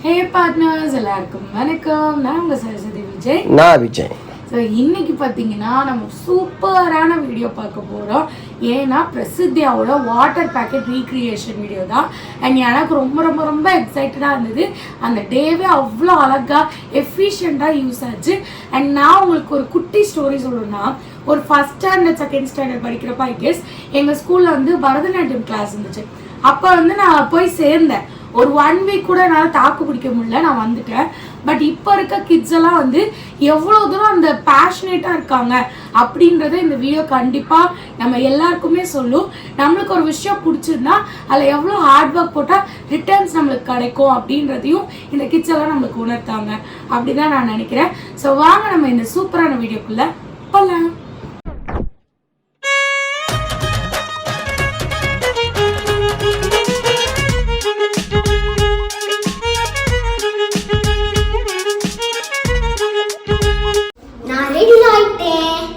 ஹே partners, எல்லாருக்கும் வணக்கம். நான் உங்கள் சரஸ்வதி விஜய். நான் விஜய். ஸோ இன்னைக்கு பார்த்தீங்கன்னா நம்ம சூப்பரான வீடியோ பார்க்க போகிறோம். ஏன்னா பிரசித்தியாவோட வாட்டர் பேக்கெட் ரீக்ரியேஷன் வீடியோ தான். அண்ட் எனக்கு ரொம்ப ரொம்ப ரொம்ப எக்ஸைட்டடாக இருந்தது. அந்த டேவே அவ்வளோ அழகாக எஃபிஷியண்ட்டாக யூஸ் ஆச்சு. அண்ட் நான் உங்களுக்கு ஒரு குட்டி ஸ்டோரி சொல்லணும்னா, ஒரு ஃபஸ்ட் ஸ்டாண்டர்ட் செகண்ட் ஸ்டாண்டர்ட் படிக்கிறப்ப ஐ கெஸ் எங்கள் ஸ்கூலில் வந்து பரதநாட்டியம் கிளாஸ் இருந்துச்சு. அப்போ வந்து நான் போய் சேர்ந்தேன். ஒரு 1 வீக் கூட என்னால் தாக்கு பிடிக்க முடியல, நான் வந்துட்டேன். பட் இப்போ இருக்க கிட்ஸ் எல்லாம் வந்து எவ்வளோ தூரம் அந்த பேஷனேட்டாக இருக்காங்க அப்படின்றத இந்த வீடியோ கண்டிப்பாக நம்ம எல்லாருக்குமே சொல்லும். நம்மளுக்கு ஒரு விஷயம் பிடிச்சிருந்தா அதில் எவ்வளோ ஹார்ட் ஒர்க் போட்டால் ரிட்டர்ன்ஸ் நம்மளுக்கு கிடைக்கும் அப்படின்றதையும் இந்த கிட்ஸ் எல்லாம் நம்மளுக்கு உணர்த்தாங்க அப்படிதான் நான் நினைக்கிறேன். ஸோ வாங்க நம்ம இந்த சூப்பரான வீடியோக்குள்ளே போகலாம்.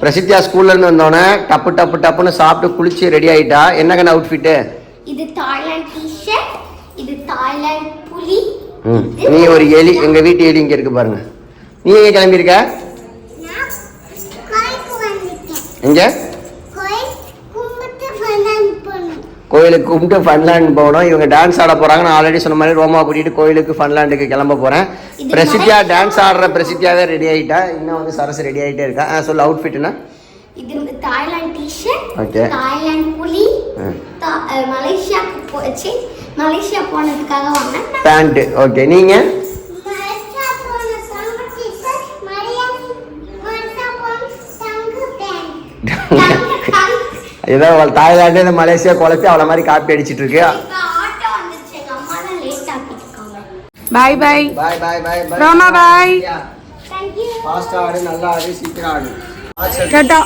பிரசித்தியா ஸ்கூல்ல இருந்து வந்தோடனே டப்பு டப்பு டப்புன்னு சாப்பிட்டு குளிச்சு ரெடி ஆயிட்டா. என்ன கண்ண அவுட்ஃபிட்? இது தாய்லாந்து டி-ஷர்ட், இது தாய்லாந்து புலி. நீ ஒரு எலி, எங்க வீட்டு எலி இங்க இருக்கு பாருங்க. நீ எங்க கிளம்பி இருக்க? எங்க? கோயிலுக்கு கும்பிட்டு ஃபன்லாண்ட் போகணும். இவங்க டான்ஸ் ஆட போறாங்க. நான் ஆல்ரெடி சொன்ன மாதிரி ரோமா கூட்டிட்டு கோயிலுக்கு ஃபன்லாண்டுக்கு கிளம்ப போறேன். பிரசித்தியா டான்ஸ் ஆடுற பிரசித்தியாவே ரெடி ஆயிட்டா. இன்னும் வந்து சரஸ் ரெடி ஆயிட்டே இருக்கா. சொல்லு அவுட்ஃபிட்னா? இது தாய்லாந்து டி-ஷர்ட், ஓகே, தாய்லாந்து புலி. மலேசியாக்கு போச்சு, மலேசியா போனதுக்காக வாங்கினேன் பேண்ட். ஓகே, நீங்க? ஏதோ தாய்லாந்து இந்த மலேசியா குழப்பி அவளை மாதிரி காப்பி அடிச்சிட்டு இருக்கு. பாய் பாய் பாய் பாய் பாய் பாய் ரோமா பாய். ஃபாஸ்டா ஆடு, நல்லா ஆடு, சீக்கிரம் ஆடு. டாடா.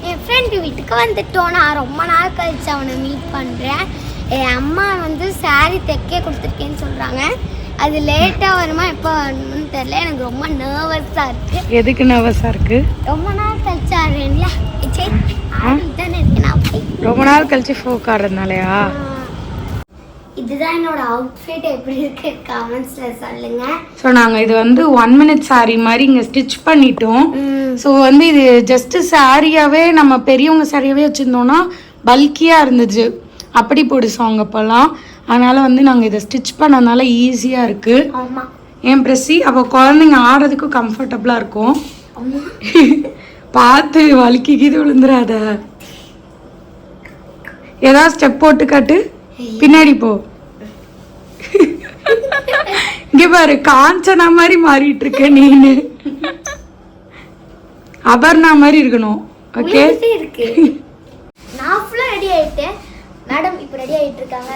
என் ஃப்ரெண்டு வீட்டுக்கு வந்துட்டோம். நான் ரொம்ப நாள் கழிச்சு அவனை மீட் பண்ணுறேன். என் அம்மா வந்து சாரி தைக்க கொடுத்துருக்கேன்னு சொல்கிறாங்க. அது லேட்டாக வருமா எப்போ வரணும்னு தெரியல. எனக்கு ரொம்ப நர்வஸாக இருக்குது. எதுக்கு நர்வஸாக இருக்கு? ரொம்ப நாள் கழிச்சு ஆடுறேன்ல, தானே இருக்கு. நான் ரொம்ப நாள் கழிச்சு ஃபோக் ஆடுறதுனாலயா? இதுதான் என்னோட அவுட்ஃபிட். எப்படி இருக்கு கமெண்ட்ஸ்ல சொல்லுங்க. ஸோ நாங்கள் இது வந்து 1 மினிட் சாரி மாதிரி இங்கே ஸ்டிச் பண்ணிட்டோம். ஸோ வந்து இது ஜஸ்ட் சாரியாவே நம்ம பெரியவங்க சாரியாவே வச்சுருந்தோம்னா பல்கியாக இருந்துச்சு. அப்படி போடுச்சோம் அப்போல்லாம். அதனால வந்து நாங்கள் இதை ஸ்டிச் பண்ணனால ஈஸியாக இருக்கு. ஆமாம், ஏன் பிரசி அப்போ குழந்தைங்க ஆடுறதுக்கும் கம்ஃபர்டபுளாக இருக்கும். பார்த்து வலிக்கிது விழுந்துடாத. ஏதாவது ஸ்டெப் போட்டு காட்டு, பின்னாடி போ. இங்க பாரு, காஞ்சனா மாதிரி மாறிட்டு இருக்க நீனு. அபர்ணா மாதிரி இருக்கணும். ஓகே, இருக்கு. நான் ஃபுல்லா ரெடி ஆயிட்டேன். மேடம் இப்போ ரெடி ஆயிட்டு இருக்காங்க.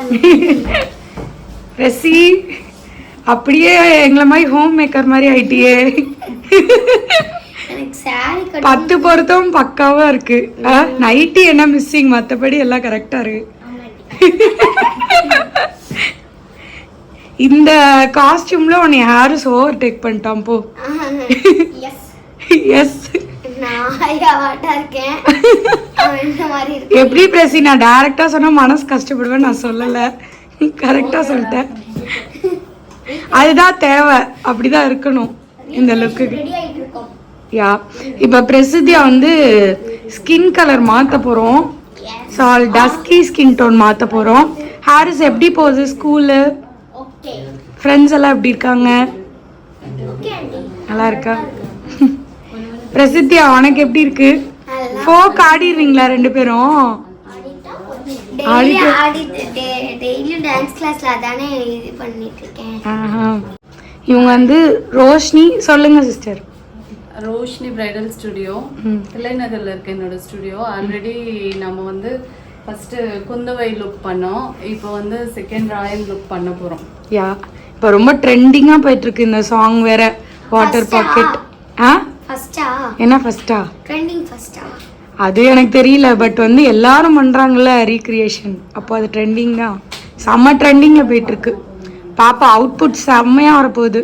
பிரசி அப்படியே எங்களை மாதிரி ஹோம் மேக்கர் மாதிரி ஆயிட்டியே. எனக்கு சாரி 10 பொருத்தம் பக்காவா இருக்கு. நைட்டி என்ன மிஸ்ஸிங், மற்றபடி எல்லாம் கரெக்டா இருக்கு. இந்த காஸ்டியூம்ல உன்னை ஹேர்ஸ் ஓவர் டேக் பண்ணிட்டான் போ. எஸ், எப்படி பிரசி? நான் டைரக்டா சொன்னா மனசு கஷ்டப்படுவேன், நான் சொல்லல, கரெக்டா சொல்லிட்டேன். அதுதான் தேவை, அப்படிதான் இருக்கணும் இந்த லுக்குக்கு. யா, இப்போ பிரசித்தியா வந்து ஸ்கின் கலர் மாற்ற போகிறோம். ஸோ டஸ்கி ஸ்கின் டோன் மாற்ற போகிறோம். ஹாரிஸ் எப்படி போகுது ஸ்கூலு? ஃப்ரெண்ட்ஸ் எல்லாம் எப்படி இருக்காங்க? நல்லா இருக்கா? பிரசித்தியா உனக்கு எப்படி இருக்கு? ஃபோக் ஆடிடுவீங்களா 2 பேரும்? இவங்க வந்து ரோஷினி. சொல்லுங்க sister. Roshini bridal studio, Thillai நகரில் இருக்க என்னோட ஸ்டுடியோ. ஆல்ரெடி நம்ம வந்து ஃபஸ்ட்டு குந்தவை லுக் பண்ணோம். இப்போ வந்து செகண்ட் ராயல் லுக் பண்ண போகிறோம். யா, இப்போ ரொம்ப ட்ரெண்டிங்காக போயிட்டுருக்கு இந்த சாங் வேற, வாட்டர் பாக்கெட். என்ன ஃபர்ஸ்டா? ட்ரெண்டிங் ஃபர்ஸ்டா? அது எனக்கு தெரியல. பட் வந்து எல்லாரும் பண்ணுறாங்கல்ல ரீக்ரியேஷன், அப்போ அது ட்ரெண்டிங் தான். செம்ம ட்ரெண்டிங்கில் போயிட்டுருக்கு. பாப்பா அவுட்புட் செம்மையாக வரப்போகுது.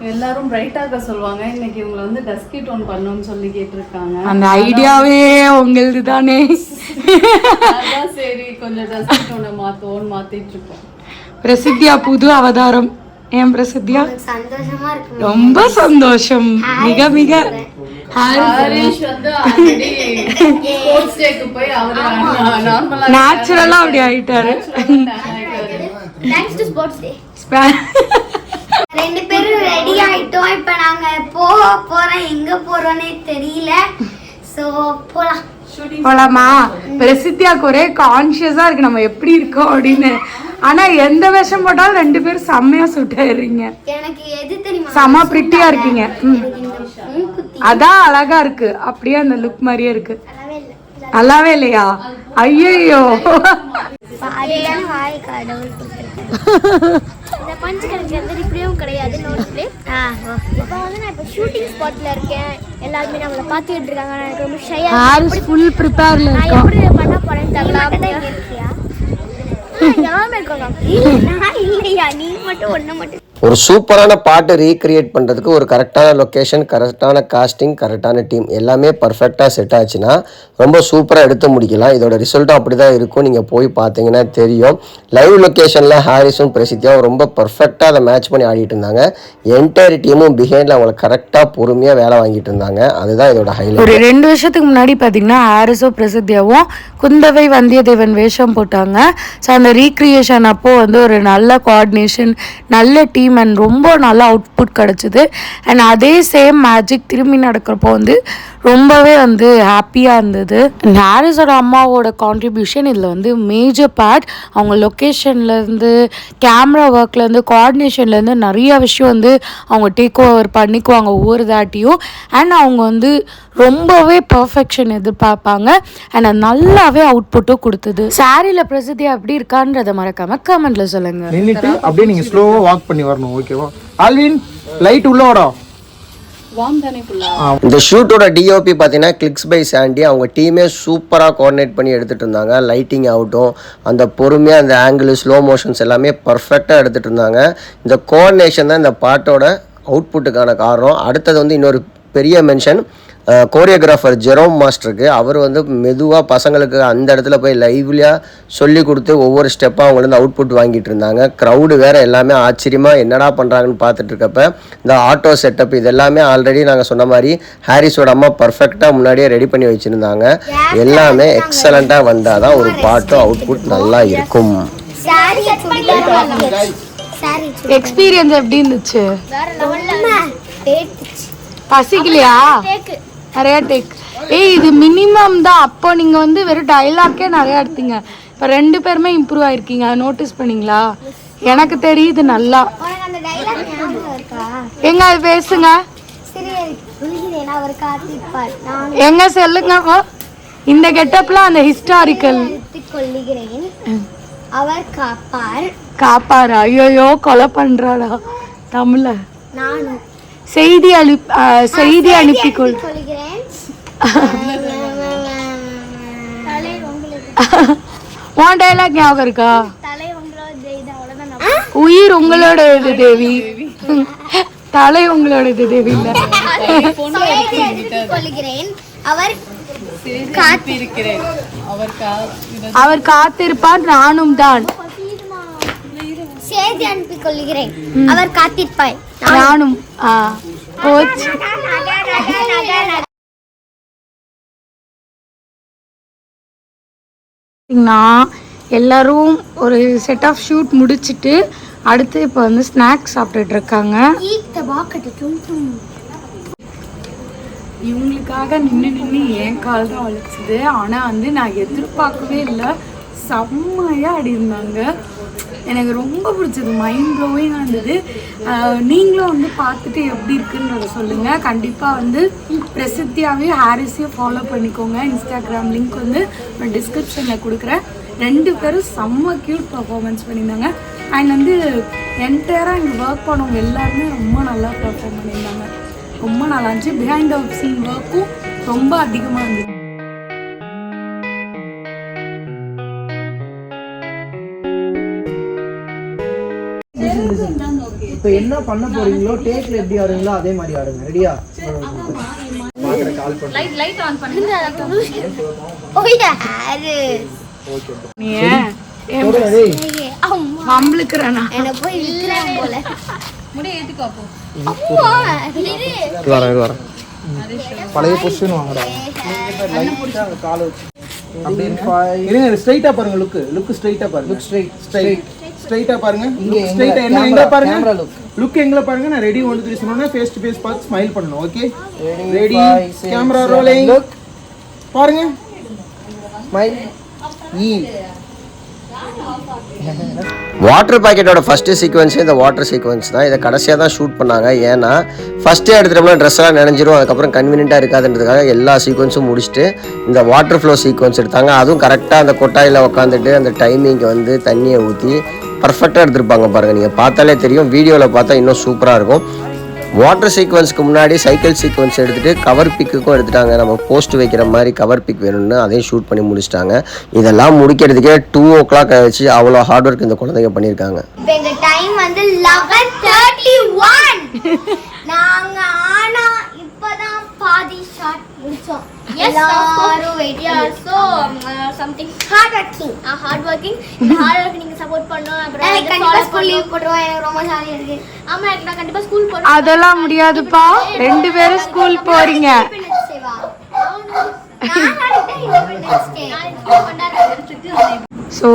எல்லாரும் பிரைட்டாக சொல்லுவாங்க. இன்னைக்கு இவங்களை வந்து டஸ்கி டோன் பண்ணணும்னு சொல்லி கேட்டிருக்காங்க. அந்த ஐடியாவே உங்களுது தானே? சரி, கொஞ்சம் டஸ்கி டோனை மாற்றிட்டு இருக்கோம். பிரசித்தியா புது அவதாரம். ஏன் பிரசித்தியா? சந்தோஷமா இருக்கு. ரொம்ப சந்தோஷம். மிக மிக ஹரிஷ் வந்து ஆல்ரெடி ஸ்போர்ட்ஸ் டேக்கு போய் அவர் நார்மலா நேச்சுரலா அப்படி ஆயிட்டாரு. Thanks to sports day. ரெண்டு பேரும் ரெடி ஆயிட்டோம். இப்ப நாங்க போறோம், எங்க போறோம்னே தெரியல. சோ போலாம். போலாமா? பிரசித்தியாக்கு ஒரே கான்சியஸா இருக்கு நம்ம எப்படி இருக்கோம் அப்படின்னு. ஆனா எந்த வேஷம் போட்டாலும் ரெண்டு பேரும் செம்மையா சுட்டாயிடுறீங்க. எனக்கு எது தெரியுமா? செம பிரிட்டியா இருக்கீங்க. மூக்குத்தி அதான் அழகா இருக்கு. அப்படியே அந்த லுக் மாதிரியே இருக்கு. நல்லாவே இல்ல. நல்லாவே இல்லையா? ஐயோ பாடியான வாய் கடவுள் கொடுத்திருக்காரு. இந்த பஞ்சு கணக்கு வந்து இப்படியும் கிடையாது. நோட்ஸ்ல இப்போ வந்து நான் இப்போ ஷூட்டிங் ஸ்பாட்ல இருக்கேன். எல்லாருமே நம்மள பார்த்துட்டு இருக்காங்க. எனக்கு ரொம்ப ஷையா ஹாரிஸ் ஃபுல் ப்ரிப்பேர்ல நான் இருக்கோம். எப்படி பண்ண போறேன்னு தெரியல. இருக்கியா? எல்லாமே இருக்காங்க. நான் இல்லையா? நீ மட்டும் ஒண்ணு மட்டும். ஒரு சூப்பரான பாட்டு ரீக்ரியேட் பண்ணுறதுக்கு ஒரு கரெக்டான லொக்கேஷன், கரெக்டான காஸ்டிங், கரெக்டான டீம் எல்லாமே பர்ஃபெக்டாக செட் ஆச்சுன்னா ரொம்ப சூப்பராக எடுத்து முடிக்கலாம். இதோட ரிசல்ட்டும் அப்படி தான் இருக்கும். நீங்கள் போய் பார்த்தீங்கன்னா தெரியும். லைவ் லொக்கேஷனில் ஹாரிஸும் பிரசித்தியாவும் ரொம்ப பர்ஃபெக்டாக அதை மேட்ச் பண்ணி ஆடிட்டு இருந்தாங்க. என்டையர் டீமும் பிஹைண்டில் அவங்களை கரெக்டாக பொறுமையாக வேலை வாங்கிட்டு இருந்தாங்க. அதுதான் இதோட ஹைலைட். ஒரு 2 வருஷத்துக்கு முன்னாடி பார்த்தீங்கன்னா ஹாரிஸும் பிரசித்தியாவும் குந்தவை வந்தியத்தேவன் வேஷம் போட்டாங்க. ஸோ அந்த ரீக்ரியேஷன் அப்போ வந்து ஒரு நல்ல கோஆர்டினேஷன், நல்ல டீம் அண்ட் ரொம்ப நல்ல அவுட்புட் கிடச்சிது. அண்ட் அதே சேம் மேஜிக் திரும்பி நடக்கிறப்போ வந்து ரொம்பவே வந்து ஹாப்பியாக இருந்தது. ஹாரிஸோட அம்மாவோட கான்ட்ரிபியூஷன் இதில் வந்து மேஜர் பார்ட். அவங்க லொக்கேஷன்லேருந்து, கேமரா ஒர்க்லேருந்து, கோஆர்டினேஷன்லேருந்து நிறைய விஷயம் வந்து அவங்க டேக் ஓவர் பண்ணிக்குவாங்க ஒவ்வொரு தாட்டியும். அண்ட் அவங்க வந்து ரொம்பவே பர்ஃபெக்ஷன் எதிர்பார்ப்பாங்க. அண்ட் அது நல்லாவே அவுட்புட்டும் கொடுத்தது. சாரியில் பிரசித்தியா எப்படி இருக்கான்றதை மறக்காம கமெண்ட்ல சொல்லுங்க. நின்னுட்டு அப்படியே நீங்க ஸ்லோவா வாக் பண்ணி வரணும். ஓகேவா? ஆல்வின் லைட் உள்ள வாடா. வார்ம் தானே ஃபுல்லா. இந்த ஷூட்டோட டிஓபி பார்த்தீங்கன்னா கிளிக்ஸ் பை சாண்டி. அவங்க டீமே சூப்பராக கோஆர்டினேட் பண்ணி எடுத்துகிட்டு இருந்தாங்க. லைட்டிங் ஆகட்டும், அந்த பொறுமையாக அந்த ஆங்கிள், ஸ்லோ மோஷன்ஸ் எல்லாமே பர்ஃபெக்டாக எடுத்துகிட்டு இருந்தாங்க. இந்த கோஆர்டினேஷன் தான் இந்த பாட்டோட அவுட்புட்டுக்கான காரணம். அடுத்தது வந்து இன்னொரு பெரிய மென்ஷன் கோரியோகிராஃபர் ஜெரோம் மாஸ்டருக்கு. அவர் வந்து மெதுவாக பசங்களுக்கு அந்த இடத்துல போய் லைவ்லியாக சொல்லி கொடுத்து ஒவ்வொரு ஸ்டெப்பாக அவங்கள அவுட்புட் வாங்கிட்டு இருந்தாங்க. க்ரௌடு வேறு எல்லாமே ஆச்சரியமாக என்னடா பண்ணுறாங்கன்னு பார்த்துட்டு இருக்கப்ப இந்த ஆட்டோ செட்டப் இது எல்லாமே ஆல்ரெடி நாங்கள் சொன்ன மாதிரி ஹாரிஸோட அம்மா பர்ஃபெக்டாக முன்னாடியே ரெடி பண்ணி வச்சுருந்தாங்க. எல்லாமே எக்ஸலண்ட்டாக வந்தால் தான் ஒரு பாட்டும் அவுட்புட் நல்லா இருக்கும். எக்ஸ்பீரியன்ஸ் எப்படி இருந்துச்சு? பசிக்கலையா? நிறைய டேக். இது மினிமம் தான். அப்போ நீங்கள் வந்து வெறும் டைலாக்கே நிறையா எடுத்தீங்க. இப்போ 2 பேருமே இம்ப்ரூவ் ஆயிருக்கீங்க. நோட்டீஸ் பண்ணீங்களா? எனக்கு தெரியுது நல்லா. எங்க அது பேசுங்க. எங்க சொல்லுங்க. இந்த கெட்டப்லாம் அந்த ஹிஸ்டாரிக்கல். அவர் காப்பாரா? ஐயோ கொலை பண்றாளா தமிழ்ல? நானும் செய்தி அனுப்பிக்கொள். உன் டைலாக் ஞாபகம் இருக்கா? உயிர் உங்களோட இது தேவி, தலை உங்களோட இது தேவி. இல்ல அவர் காத்திருப்பார், நானும் தான். செய்தி அனுப்பிக் கொள்கிறேன், அவர் காத்திருப்பாய், நானும். போச்சு. எல்லாரும் ஒரு செட் ஆஃப் ஷூட் முடிச்சுட்டு அடுத்து இப்போ வந்து ஸ்நாக்ஸ் சாப்பிட்டுட்டு இருக்காங்க. இவங்களுக்காக நின்று என் கால் தான் வலிச்சுது. ஆனால் வந்து நான் எதிர்பார்க்கவே இல்லை. செம்மையாக ஆடி இருந்தாங்க. எனக்கு ரொம்ப பிடிச்சது, மைண்ட் ப்ளோவிங்காக இருந்தது. நீங்களும் வந்து பார்த்துட்டு எப்படி இருக்குன்றத சொல்லுங்கள். கண்டிப்பாக வந்து பிரசித்தியாவே ஹாரிஸையும் ஃபாலோ பண்ணிக்கோங்க. இன்ஸ்டாகிராம் லிங்க் வந்து நான் டிஸ்கிரிப்ஷனில் கொடுக்குறேன். 2 பேரும் செம்ம க்யூட் பர்ஃபார்மன்ஸ் பண்ணியிருந்தாங்க. அண்ட் வந்து என்டையராக இங்கே ஒர்க் பண்ணவங்க எல்லாருமே ரொம்ப நல்லா பர்ஃபார்ம் பண்ணியிருந்தாங்க. ரொம்ப நல்லா இருந்துச்சு. பிஹைண்ட் த சீன் ஒர்க்கும் ரொம்ப அதிகமாக இருந்தது. இப்போ என்ன பண்ண போறீங்களோ, டேக்ல எப்படி ஆடுங்களோ அதே மாதிரி ஆடுங்க. ரெடியா? லைட் ஆன் பண்ணுங்க. ஓகே. வம்பளுக்குறானா என்ன போய் விக்கிறான் போல. முடி ஏத்திக்கோ அப்போ. அம்மா, இரு. இது வரேன் பழைய பொசிஷன் வாங்குறா கால் வச்சு அப்படி இருங்க ஸ்ட்ரைட்டா பாருங்க லுக் ஸ்ட்ரைட்டா பாருங்க ஸ்ட்ரைட்டா பாருங்க ஸ்ட்ரைட்டா எங்க பாருங்க லுக் எங்க பாருங்க நான் ரெடி 1 2 3 சொன்னா ஃபேஸ் டு ஃபேஸ் பார்த்து ஸ்மைல் பண்ணனும் ஓகே ரெடி கேமரா ரோலிங் பாருங்க ஸ்மைல் வாட்டர் பாக்கெட்டோட ஃபஸ்ட்டு சீக்வன்ஸ் இந்த வாட்டர் சீக்வன்ஸ் தான். இதை கடைசியாக தான் ஷூட் பண்ணாங்க. ஏன்னா ஃபஸ்ட்டே எடுத்துட்டோம்னா ட்ரெஸ் எல்லாம் நினைஞ்சிரும், அதுக்கப்புறம் கன்வீனியண்ட்டாக இருக்காதுன்றதுக்காக எல்லா சீக்வன்ஸும் முடிச்சுட்டு இந்த வாட்டர் ஃப்ளோ சீக்வன்ஸ் எடுத்தாங்க. அதுவும் கரெக்டாக அந்த கொட்டாயில் உட்காந்துட்டு அந்த டைமிங்க்கு வந்து தண்ணியை ஊற்றி பர்ஃபெக்டாக எடுத்துருப்பாங்க பாருங்கள். நீங்கள் பார்த்தாலே தெரியும், வீடியோவில் பார்த்தா இன்னும் சூப்பராக இருக்கும். வாட்டர் சீக்வன்ஸ்க்கு முன்னாடி சைக்கிள் சீக்வன்ஸ் எடுத்துகிட்டு கவர் பிக்குக்கும் எடுத்துட்டாங்க. நம்ம போஸ்ட் வைக்கிற மாதிரி கவர் பிக் வேணும்னு அதையும் ஷூட் பண்ணி முடிச்சிட்டாங்க. இதெல்லாம் முடிக்கிறதுக்கே 2 o'clock ஆயிடுச்சு. அவ்வளோ ஹார்ட் ஒர்க் இந்த குழந்தைங்க பண்ணியிருக்காங்க. இப்போ எங்க டைம் வந்து 11:31. நாங்க ஆனா இப்பதான் பாதி ஷாட் முடிச்சோம். எல்லாரும் wait so something hard working நீங்க சப்போர்ட் பண்ணனும். அப்புறம் கண்டிப்பா ஸ்கூல் லீவ் போடுறோம். எனக்கு ரொம்ப ஜாலியா இருக்கு. ஆமா எனக்கு கண்டிப்பா ஸ்கூல் போறோம். அதெல்லாம் முடியாதுப்பா, 2 பேரும் ஸ்கூல் போறீங்க. ஸோ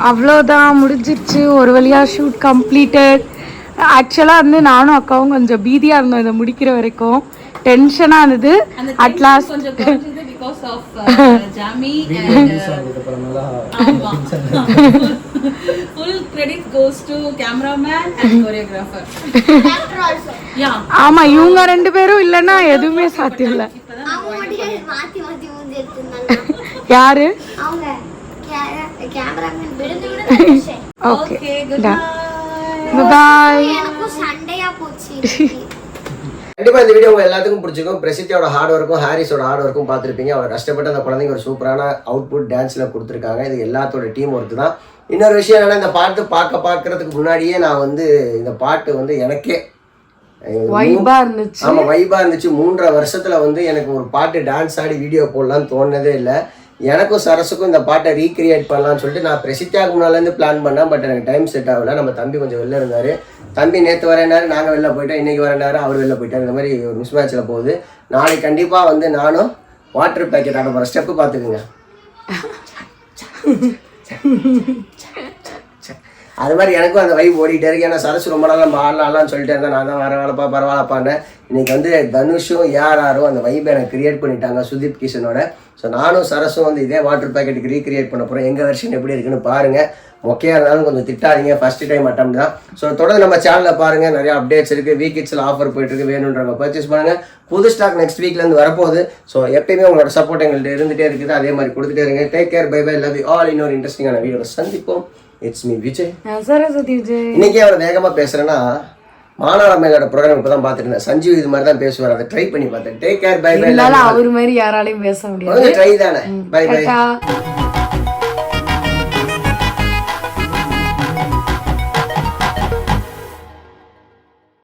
அவ்வளோதான், முடிஞ்சிருச்சு. ஒரு வழியாக ஷூட் கம்ப்ளீட்டட். ஆக்சுவலாக வந்து நானும் அக்காவும் கொஞ்சம் பீதியாக இருந்தோம் இதை முடிக்கிற வரைக்கும். டென்ஷனாக இருந்தது. At last because of Jami and full credit goes to cameraman and choreographer. Yeah. ஆமா, இவங்க 2 பேரும் இல்லைன்னா எதுவுமே சாத்தியம் இல்லை. மாத்தி மாத்தி வந்து எடுத்துனாங்க. யாரு? அவங்க கேமராமேன் விடுங்க. Okay, good night. பாய். எனக்கு சண்டையா போச்சு. கண்டிப்பாக இந்த வீடியோ உங்கள் எல்லாத்துக்கும் பிடிச்சிருக்கும். பிரசித்தியோட ஹார்ட் ஒர்க்கும் ஹாரிஸோட ஹார்ட் ஒர்க்கும் பார்த்துருப்பீங்க. அவரை கஷ்டப்பட்டு அந்த குழந்தைங்க ஒரு சூப்பரான அவுட்புட் டான்ஸில் கொடுத்துருக்காங்க. இது எல்லாத்தோட டீம் ஒர்க்கு தான். இன்னொரு விஷயம் என்னென்னா, இந்த பாட்டு பார்க்கறதுக்கு முன்னாடியே நான் வந்து இந்த பாட்டு வந்து எனக்கே வைபா இருந்துச்சு. ஆமாம், வைபா இருந்துச்சு. 3.5 வருஷத்தில் வந்து எனக்கு ஒரு பாட்டு டான்ஸ் ஆடி வீடியோ போடலான்னு தோணுனதே இல்லை. எனக்கும் சரஸுக்கும் இந்த பாட்டை ரீக்ரியேட் பண்ணலான்னு சொல்லிட்டு நான் பிரசித்தியாவுக்கு முன்னாலேருந்து பிளான் பண்ணேன். பட் எனக்கு டைம் செட் ஆகலை. நம்ம தம்பி கொஞ்சம் வெளில இருந்தார். தம்பி நேற்று வரேன்னாரு, நாங்கள் வெளில போயிட்டோம். இன்றைக்கி வரேன்னாரு, அவர் வெளில போயிட்டார். இந்த மாதிரி ஒரு மிஸ் மேட்ச்சில் போகுது. நாளைக்கு கண்டிப்பாக வந்து நானும் வாட்டர் பேக்கெட் ஆட போகிறேன். ஸ்டெப்பு பார்த்துக்குங்க. அது மாதிரி எனக்கும் அந்த வைப் ஓடிட்டே இருக்கு. ஏன்னா சரசு ரொம்ப நாளாக நம்ம ஆடலாம்னு சொல்லிட்டு இருந்தேன். நான் தான் வரவாளப்பா பரவாயில்லப்பான்னேன். இன்றைக்கி வந்து தனுஷும் யாரும் அந்த வைப்பை எனக்கு கிரியேட் பண்ணிட்டாங்க சுதீப் கிஷனோட. ஸோ நானும் சரஸும் வந்து இதே வாட்டர் பேக்கெட்டுக்கு ரீக்ரியேட் பண்ண போகிறோம். எங்கள் வெர்ஷன் எப்படி இருக்குன்னு பாருங்கள். மொக்கையாக இருந்தாலும் கொஞ்சம் திட்டாதீங்க, ஃபஸ்ட்டு டைம் அட்டம் தான். ஸோ தொடர்ந்து நம்ம சேனலில் பாருங்கள், நிறைய அப்டேட்ஸ் இருக்குது. வீக்கிட்ஸில் ஆஃபர் போயிட்டுருக்கு. வேணுன்றவங்க பர்ச்சேஸ் பண்ணுங்கள். புது ஸ்டாக் நெக்ஸ்ட் வீக்லேருந்து வரப்போகுது. ஸோ எப்பயுமே உங்களோட சப்போர்ட் எங்கள்கிட்ட இருந்துகிட்டே இருக்குது. அதே மாதிரி கொடுத்துட்டே இருங்க. Take care, bye bye, love you all. இன்னொரு இன்ட்ரெஸ்டிங்கான வீடியோவில் சந்திப்போம். It's me Vijay. சரஸ்வதி விஜய். இன்னைக்கு அவரை வேகமாக பேசுகிறேன்னா, மாநாளமையோட ப்ரோக்ராம் இப்போ தான் பார்த்துட்டு இருந்தேன். சஞ்சீவ் இது மாதிரி தான் பேசுவார். அதை ட்ரை பண்ணி பார்த்தேன். Take care, bye bye. அவர் மாதிரி யாராலையும் பேச முடியாது. ட்ரை தானே. Bye by.